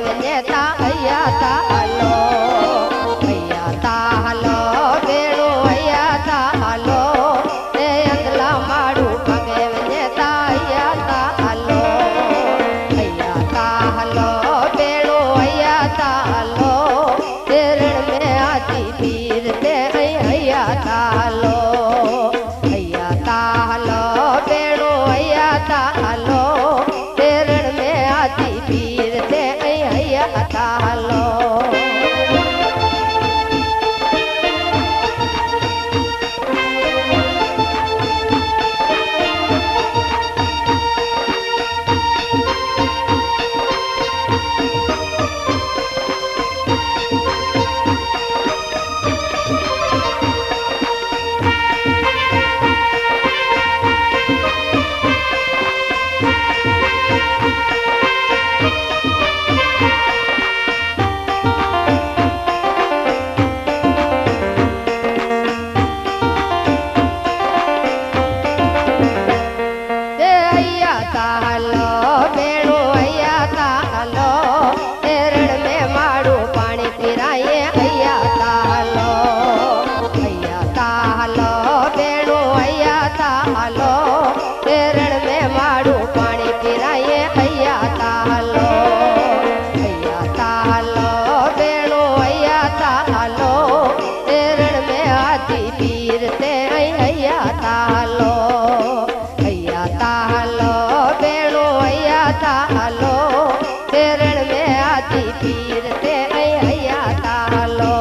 વનેતા અહીંયા તાલો અહીંયા તાલો બેડો અહીંયા તાલો એ અંધલા માડું પગે વનેતા અહીંયા તાલો અહીંયા તાલો બેડો અહીંયા તાલો તેરણ મે આતી પીર તે અહીંયા તાલો અહીંયા તાલો બેડો અહીંયા તાલો તેરણ મે આતી પીર તે અહીંયા તાલો તાલો બેડો અહીંયા તાલો તેરણ મે માડું પાણી પીરાયે અહીંયા તાલો બેડો અહીંયા તાલો તેરણ મે માડું પાણી પીરાયે અહીંયા તાલો બેડો અહીંયા તાલો તેરણ મે આતી પીર તે અહીંયા તાલો તાલો બેડો અહીંયા તાલો તેરણ મે આતી પીર તે અહીંયા તાલો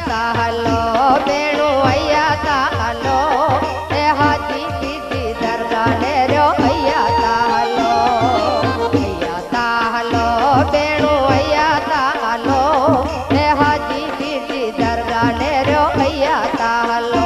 તાલો બેડો અહીંયા તાલો એ હાથી પીધી દરગાહ ને રહ્યો અહીંયા તાલો બેડો અહીંયા તાલો એ હાથી પીધી દરગાહ ને રહ્યો અહીંયા તાલો